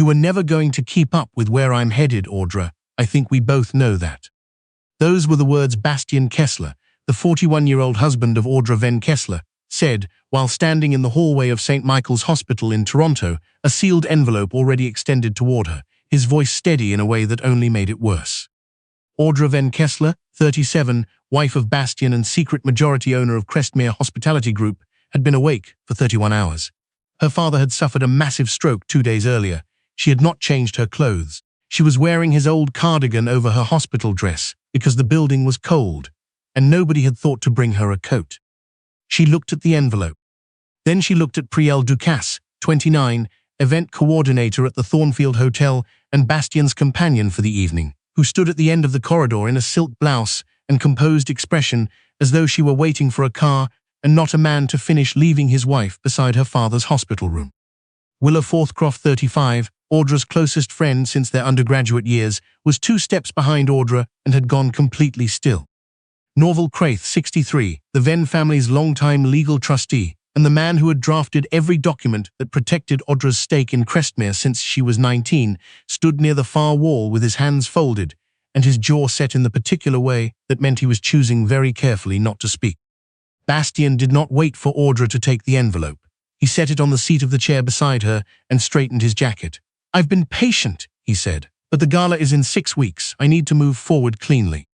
You were never going to keep up with where I'm headed, Audra. I think we both know that." Those were the words Bastian Kessler, the 41-year-old husband of Audra Van Kessler, said while standing in the hallway of St. Michael's Hospital in Toronto, a sealed envelope already extended toward her, his voice steady in a way that only made it worse. Audra Van Kessler, 37, wife of Bastian and secret majority owner of Crestmere Hospitality Group, had been awake for 31 hours. Her father had suffered a massive stroke 2 days earlier. She had not changed her clothes. She was wearing his old cardigan over her hospital dress because the building was cold, and nobody had thought to bring her a coat. She looked at the envelope. Then she looked at Priel Ducasse, 29, event coordinator at the Thornfield Hotel and Bastian's companion for the evening, who stood at the end of the corridor in a silk blouse and composed expression as though she were waiting for a car and not a man to finish leaving his wife beside her father's hospital room. Willa Forthcroft, 35, Audra's closest friend since their undergraduate years, was 2 steps behind Audra and had gone completely still. Norval Craith, 63, the Venn family's longtime legal trustee, and the man who had drafted every document that protected Audra's stake in Crestmere since she was 19, stood near the far wall with his hands folded and his jaw set in the particular way that meant he was choosing very carefully not to speak. Bastian did not wait for Audra to take the envelope. He set it on the seat of the chair beside her and straightened his jacket. "I've been patient," he said, "but the gala is in 6 weeks. I need to move forward cleanly."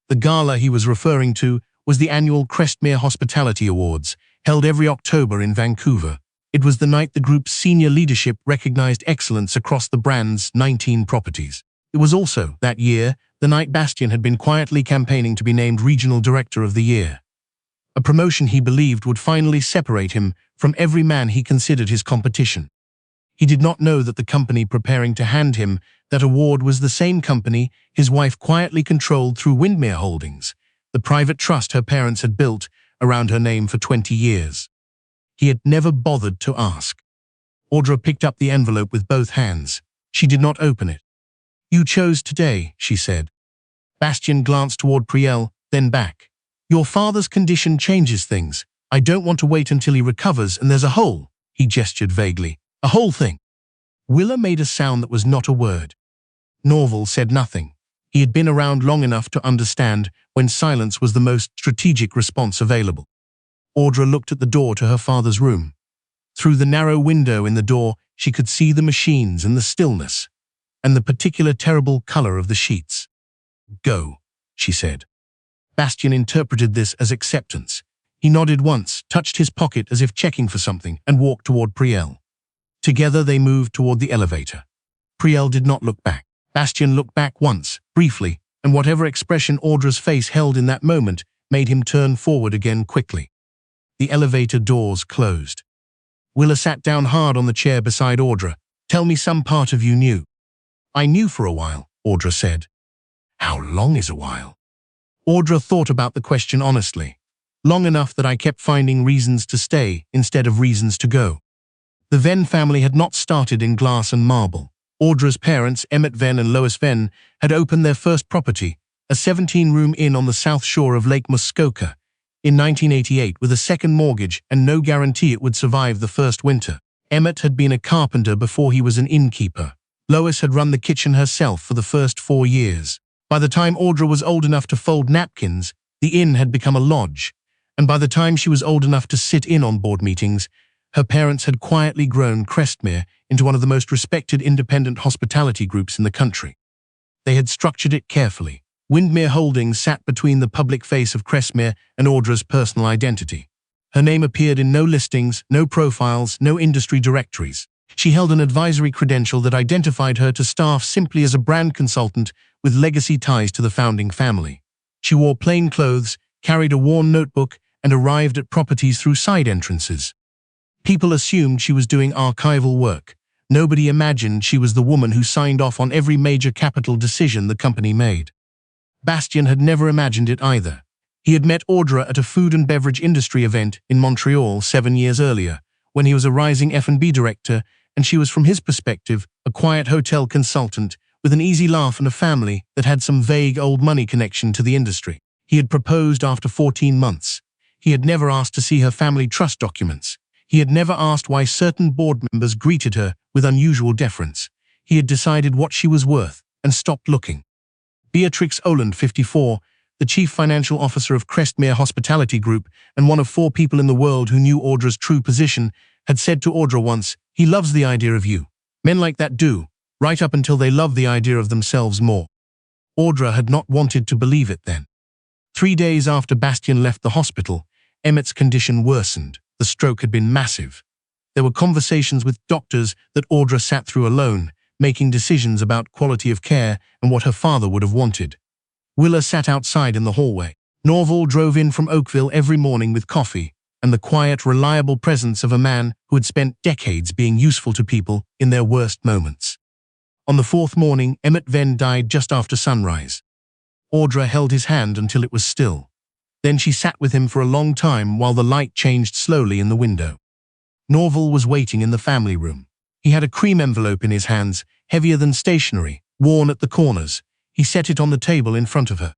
The gala he was referring to was the annual Crestmere Hospitality Awards, held every October in Vancouver. It was the night the group's senior leadership recognized excellence across the brand's 19 properties. It was also, that year, the night Bastian had been quietly campaigning to be named Regional Director of the Year, a promotion he believed would finally separate him from every man he considered his competition. He did not know that the company preparing to hand him that award was the same company his wife quietly controlled through Windmere Holdings, the private trust her parents had built around her name for 20 years. He had never bothered to ask. Audra picked up the envelope with both hands. She did not open it. "You chose today," she said. Bastian glanced toward Priel, then back. "Your father's condition changes things. I don't want to wait until he recovers and there's a hole." He gestured vaguely. "A whole thing." Willa made a sound that was not a word. Norval said nothing. He had been around long enough to understand when silence was the most strategic response available. Audra looked at the door to her father's room. Through the narrow window in the door, she could see the machines and the stillness, and the particular terrible color of the sheets. "Go," she said. Bastian interpreted this as acceptance. He nodded once, touched his pocket as if checking for something, and walked toward Priel. Together they moved toward the elevator. Priel did not look back. Bastian looked back once, briefly, and whatever expression Audra's face held in that moment made him turn forward again quickly. The elevator doors closed. Willa sat down hard on the chair beside Audra. "Tell me some part of you knew." "I knew for a while," Audra said. "How long is a while?" Audra thought about the question honestly. "Long enough that I kept finding reasons to stay instead of reasons to go." The Venn family had not started in glass and marble. Audra's parents, Emmett Venn and Lois Venn, had opened their first property, a 17-room inn on the south shore of Lake Muskoka, in 1988 with a second mortgage and no guarantee it would survive the first winter. Emmett had been a carpenter before he was an innkeeper. Lois had run the kitchen herself for the first 4 years. By the time Audra was old enough to fold napkins, the inn had become a lodge, and by the time she was old enough to sit in on board meetings, her parents had quietly grown Crestmere into one of the most respected independent hospitality groups in the country. They had structured it carefully. Windmere Holdings sat between the public face of Crestmere and Audra's personal identity. Her name appeared in no listings, no profiles, no industry directories. She held an advisory credential that identified her to staff simply as a brand consultant with legacy ties to the founding family. She wore plain clothes, carried a worn notebook, and arrived at properties through side entrances. People assumed she was doing archival work. Nobody imagined she was the woman who signed off on every major capital decision the company made. Bastian had never imagined it either. He had met Audra at a food and beverage industry event in Montreal 7 years earlier, when he was a rising F&B director, and she was, from his perspective, a quiet hotel consultant with an easy laugh and a family that had some vague old money connection to the industry. He had proposed after 14 months. He had never asked to see her family trust documents. He had never asked why certain board members greeted her with unusual deference. he had decided what she was worth and stopped looking. Beatrix Oland, 54, the chief financial officer of Crestmere Hospitality Group and one of 4 people in the world who knew Audra's true position, had said to Audra once, "He loves the idea of you. Men like that do, right up until they love the idea of themselves more." Audra had not wanted to believe it then. 3 days after Bastien left the hospital, Emmett's condition worsened. The stroke had been massive. There were conversations with doctors that Audra sat through alone, making decisions about quality of care and what her father would have wanted. Willa sat outside in the hallway. Norval drove in from Oakville every morning with coffee and the quiet, reliable presence of a man who had spent decades being useful to people in their worst moments. On the 4th morning, Emmett Venn died just after sunrise. Audra held his hand until it was still. Then she sat with him for a long time while the light changed slowly in the window. Norval was waiting in the family room. He had a cream envelope in his hands, heavier than stationery, worn at the corners. He set it on the table in front of her.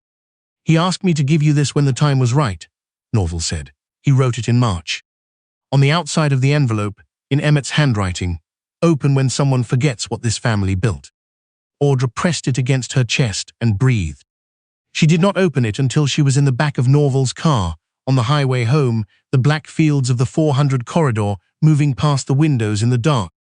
"He asked me to give you this when the time was right," Norval said. "He wrote it in March." On the outside of the envelope, in Emmett's handwriting, "Open when someone forgets what this family built." Audra pressed it against her chest and breathed. She did not open it until she was in the back of Norval's car, on the highway home, the black fields of the 400 corridor moving past the windows in the dark.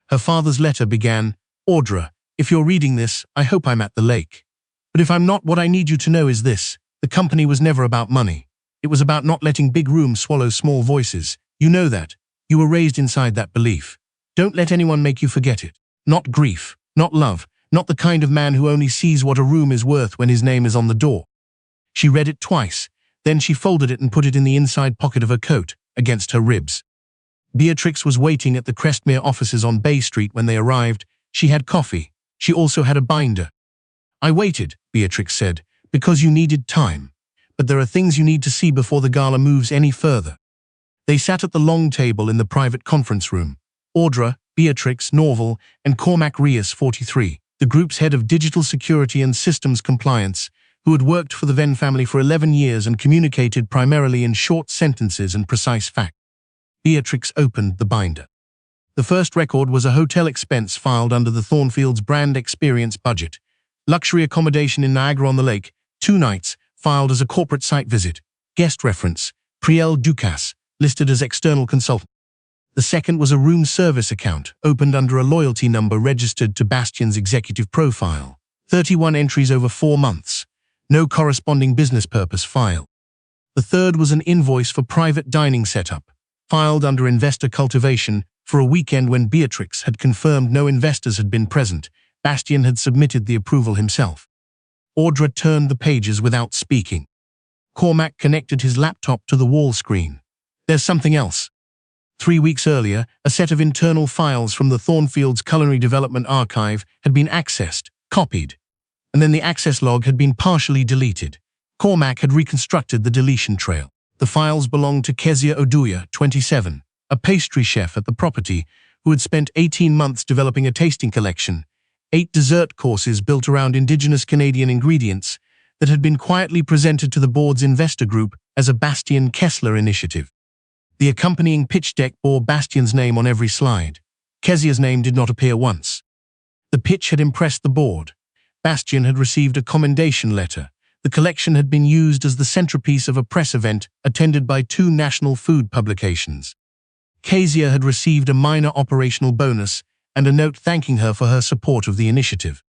Her father's letter began, "Audra, if you're reading this, I hope I'm at the lake. But if I'm not, what I need you to know is this: the company was never about money. It was about not letting big rooms swallow small voices. You know that. You were raised inside that belief. Don't let anyone make you forget it. Not grief, not love, not the kind of man who only sees what a room is worth when his name is on the door." She read it twice, then she folded it and put it in the inside pocket of her coat, against her ribs. Beatrix was waiting at the Crestmere offices on Bay Street when they arrived. She had coffee. She also had a binder. "I waited," Beatrix said, "because you needed time. But there are things you need to see before the gala moves any further." They sat at the long table in the private conference room. Audra, Beatrix, Norval, and Cormac Rees, 43, the group's head of digital security and systems compliance, who had worked for the Venn family for 11 years and communicated primarily in short sentences and precise facts. Beatrix opened the binder. The first record was a hotel expense filed under the Thornfields brand experience budget. Luxury accommodation in Niagara-on-the-Lake, 2 nights, filed as a corporate site visit. Guest reference, Priel Ducasse, listed as external consultant. The second was a room service account, opened under a loyalty number registered to Bastien's executive profile. 31 entries over 4 months. No corresponding business purpose file. The third was an invoice for private dining setup, filed under investor cultivation for a weekend when Beatrix had confirmed no investors had been present. Bastien had submitted the approval himself. Audra turned the pages without speaking. Cormac connected his laptop to the wall screen. "There's something else." 3 weeks earlier, a set of internal files from the Thornfields Culinary Development Archive had been accessed, copied, and then the access log had been partially deleted. Cormac had reconstructed the deletion trail. The files belonged to Kezia Oduya, 27, a pastry chef at the property who had spent 18 months developing a tasting collection, 8 dessert courses built around indigenous Canadian ingredients that had been quietly presented to the board's investor group as a Bastien Kessler initiative. The accompanying pitch deck bore Bastien's name on every slide. Kezia's name did not appear once. The pitch had impressed the board. Bastien had received a commendation letter. The collection had been used as the centerpiece of a press event attended by 2 national food publications. Kezia had received a minor operational bonus and a note thanking her for her support of the initiative.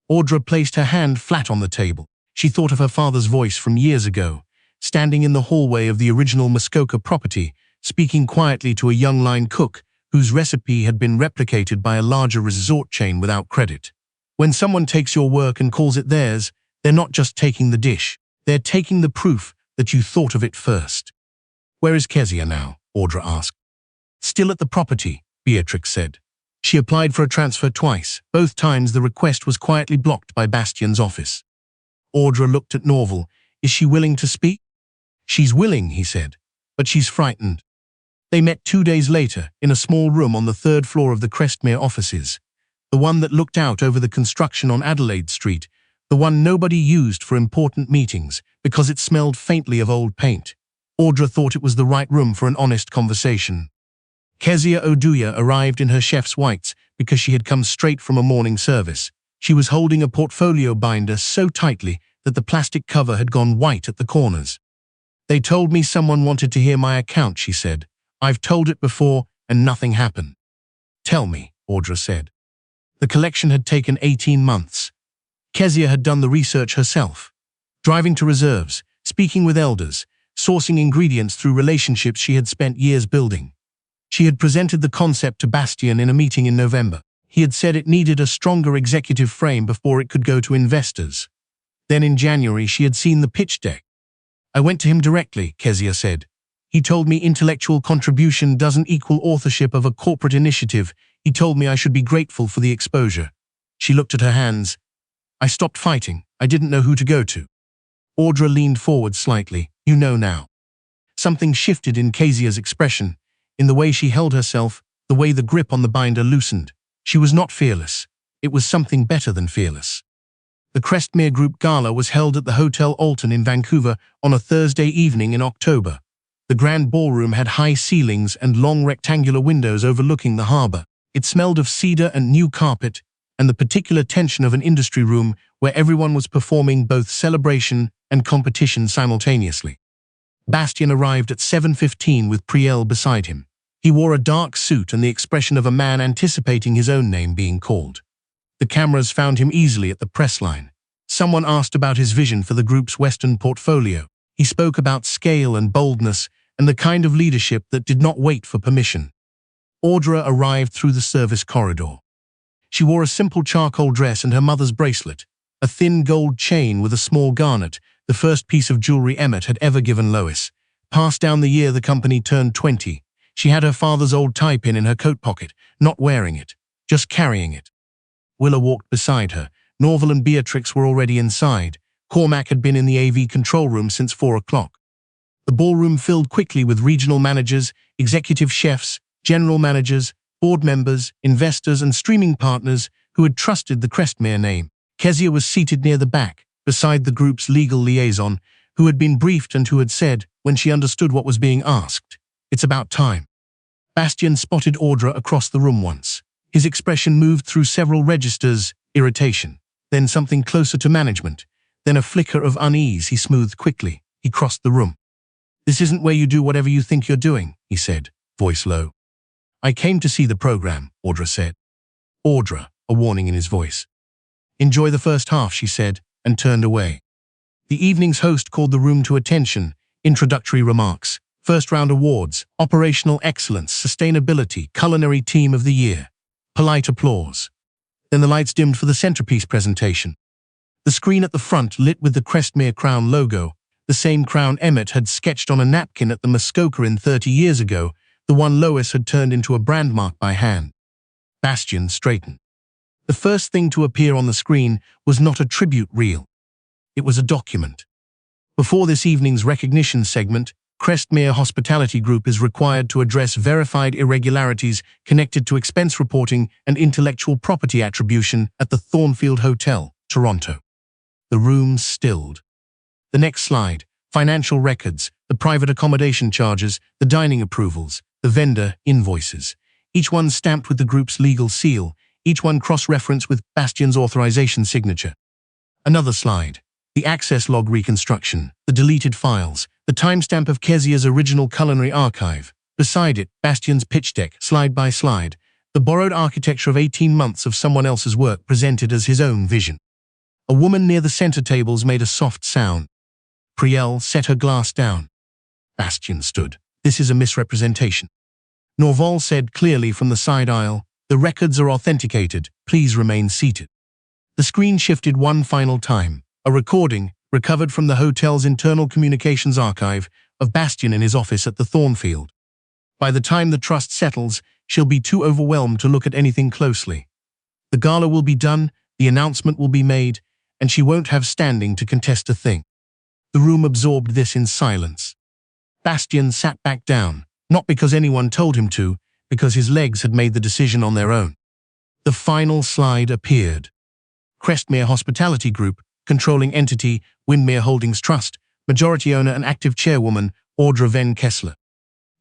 Audra placed her hand flat on the table. She thought of her father's voice from years ago, standing in the hallway of the original Muskoka property, speaking quietly to a young line cook whose recipe had been replicated by a larger resort chain without credit. When someone takes your work and calls it theirs, they're not just taking the dish, they're taking the proof that you thought of it first. "Where is Kezia now?" Audra asked. "Still at the property," Beatrix said. She applied for a transfer twice. Both times the request was quietly blocked by Bastien's office. Audra looked at Norval. "Is she willing to speak?" "She's willing," he said, "but she's frightened." They met 2 days later in a small room on the 3rd floor of the Crestmere offices, the one that looked out over the construction on Adelaide Street, the one nobody used for important meetings because it smelled faintly of old paint. Audra thought it was the right room for an honest conversation. Kezia Oduya arrived in her chef's whites because she had come straight from a morning service. She was holding a portfolio binder so tightly that the plastic cover had gone white at the corners. "They told me someone wanted to hear my account," she said. "I've told it before and nothing happened." "Tell me," Audra said. The collection had taken 18 months. Kezia had done the research herself, driving to reserves, speaking with elders, sourcing ingredients through relationships she had spent years building. She had presented the concept to Bastien in a meeting in November. He had said it needed a stronger executive frame before it could go to investors. Then in January she had seen the pitch deck. "I went to him directly," Kezia said. "He told me intellectual contribution doesn't equal authorship of a corporate initiative. He told me I should be grateful for the exposure." She looked at her hands. "I stopped fighting. I didn't know who to go to." Audra leaned forward slightly. "You know now." Something shifted in Kezia's expression, in the way she held herself, the way the grip on the binder loosened. She was not fearless. It was something better than fearless. The Crestmere Group Gala was held at the Hotel Alton in Vancouver on a Thursday evening in October. The grand ballroom had high ceilings and long rectangular windows overlooking the harbour. It smelled of cedar and new carpet, and the particular tension of an industry room where everyone was performing both celebration and competition simultaneously. Bastien arrived at 7:15 with Priel beside him. He wore a dark suit and the expression of a man anticipating his own name being called. The cameras found him easily at the press line. Someone asked about his vision for the group's Western portfolio. He spoke about scale and boldness and the kind of leadership that did not wait for permission. Audra arrived through the service corridor. She wore a simple charcoal dress and her mother's bracelet, a thin gold chain with a small garnet, the first piece of jewelry Emmett had ever given Lois. Passed down the year the company turned 20. She had her father's old tie-pin in her coat pocket, not wearing it, just carrying it. Willa walked beside her. Norval and Beatrix were already inside. Cormac had been in the AV control room since 4 o'clock. The ballroom filled quickly with regional managers, executive chefs, general managers, board members, investors and streaming partners who had trusted the Crestmere name. Kezia was seated near the back, beside the group's legal liaison, who had been briefed and who had said, when she understood what was being asked, "It's about time." Bastien spotted Audra across the room once. His expression moved through several registers: irritation, then something closer to management, then a flicker of unease. He smoothed quickly. He crossed the room. "This isn't where you do whatever you think you're doing," he said, voice low. "I came to see the program," Audra said. "Audra," a warning in his voice. "Enjoy the first half," she said, and turned away. The evening's host called the room to attention. Introductory remarks, first-round awards, operational excellence, sustainability, culinary team of the year. Polite applause. Then the lights dimmed for the centerpiece presentation. The screen at the front lit with the Crestmere Crown logo, the same crown Emmett had sketched on a napkin at the Muskoka Inn 30 years ago, the one Lois had turned into a brandmark by hand. Bastien straightened. The first thing to appear on the screen was not a tribute reel. It was a document. Before this evening's recognition segment, Crestmere Hospitality Group is required to address verified irregularities connected to expense reporting and intellectual property attribution at the Thornfield Hotel, Toronto. The room stilled. The next slide: financial records, the private accommodation charges, the dining approvals, the vendor invoices, each one stamped with the group's legal seal, each one cross-referenced with Bastien's authorization signature. Another slide: the access log reconstruction, the deleted files, the timestamp of Kezia's original culinary archive. Beside it, Bastien's pitch deck, slide by slide, the borrowed architecture of 18 months of someone else's work presented as his own vision. A woman near the center tables made a soft sound. Priel set her glass down. Bastien stood. "This is a misrepresentation." Norval said clearly from the side aisle, "The records are authenticated. Please remain seated." The screen shifted one final time. A recording, recovered from the hotel's internal communications archive, of Bastien in his office at the Thornfield. "By the time the trust settles, she'll be too overwhelmed to look at anything closely. The gala will be done, the announcement will be made, and she won't have standing to contest a thing." The room absorbed this in silence. Bastien sat back down, not because anyone told him to, because his legs had made the decision on their own. The final slide appeared. Crestmere Hospitality Group, controlling entity, Windmere Holdings Trust, majority owner and active chairwoman, Audra Van Kessler.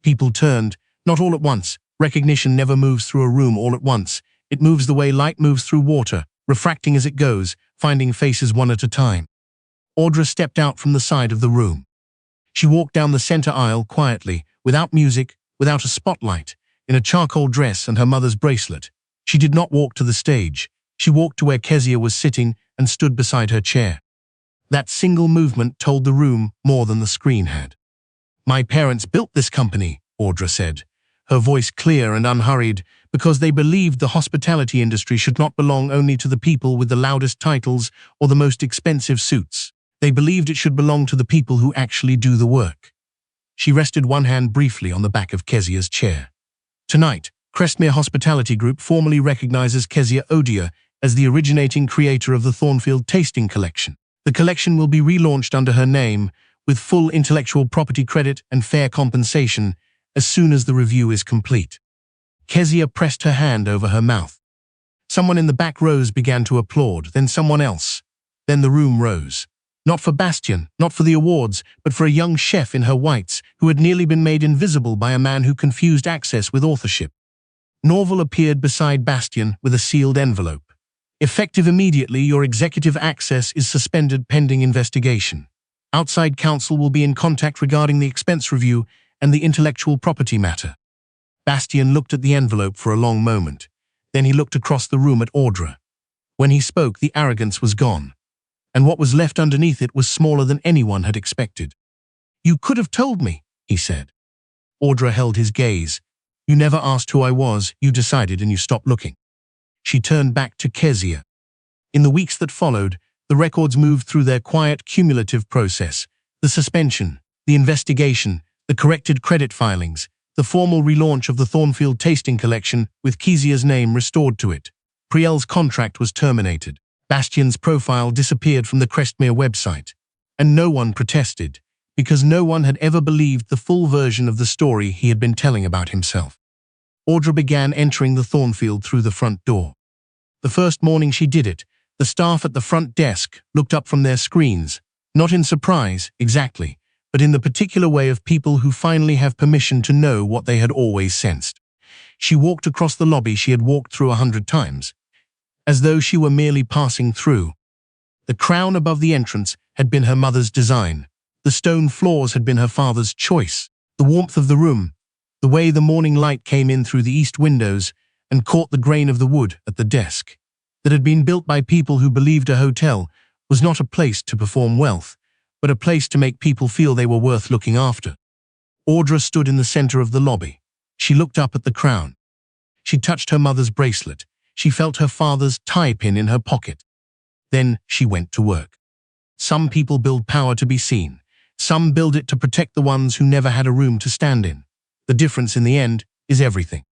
People turned, not all at once, Recognition never moves through a room all at once. It moves the way light moves through water, refracting as it goes, finding faces one at a time. Audra stepped out from the side of the room. She walked down the center aisle quietly, without music, without a spotlight, in a charcoal dress and her mother's bracelet. She did not walk to the stage. She walked to where Kezia was sitting and stood beside her chair. That single movement told the room more than the screen had. "My parents built this company," Audra said, her voice clear and unhurried, because they believed the hospitality industry should not belong only to the people with the loudest titles or the most expensive suits. They believed it should belong to the people who actually do the work. She rested one hand briefly on the back of Kezia's chair. "Tonight, Crestmere Hospitality Group formally recognizes Kezia Odia as the originating creator of the Thornfield Tasting Collection. The collection will be relaunched under her name, with full intellectual property credit and fair compensation, as soon as the review is complete." Kezia pressed her hand over her mouth. Someone in the back rows began to applaud, then someone else. Then the room rose. Not for Bastien, not for the awards, but for a young chef in her whites who had nearly been made invisible by a man who confused access with authorship. Norval appeared beside Bastien with a sealed envelope. "Effective immediately, your executive access is suspended pending investigation. Outside counsel will be in contact regarding the expense review and the intellectual property matter." Bastien looked at the envelope for a long moment. Then he looked across the room at Audra. When he spoke, the arrogance was gone, and what was left underneath it was smaller than anyone had expected. "You could have told me," he said. Audra held his gaze. "You never asked who I was, you decided, and you stopped looking." She turned back to Kezia. In the weeks that followed, the records moved through their quiet, cumulative process. The suspension, the investigation, the corrected credit filings, the formal relaunch of the Thornfield Tasting Collection with Kezia's name restored to it. Priel's contract was terminated. Bastien's profile disappeared from the Crestmere website. And no one protested, because no one had ever believed the full version of the story he had been telling about himself. Audra began entering the Thornfield through the front door. The first morning she did it, the staff at the front desk looked up from their screens, not in surprise, exactly, but in the particular way of people who finally have permission to know what they had always sensed. She walked across the lobby she had walked through 100 times, as though she were merely passing through. The crown above the entrance had been her mother's design. The stone floors had been her father's choice. The warmth of the room, the way the morning light came in through the east windows and caught the grain of the wood at the desk, that had been built by people who believed a hotel was not a place to perform wealth, but a place to make people feel they were worth looking after. Audra stood in the center of the lobby. She looked up at the crown. She touched her mother's bracelet. She felt her father's tie pin in her pocket. Then she went to work. Some people build power to be seen. Some build it to protect the ones who never had a room to stand in. The difference in the end is everything.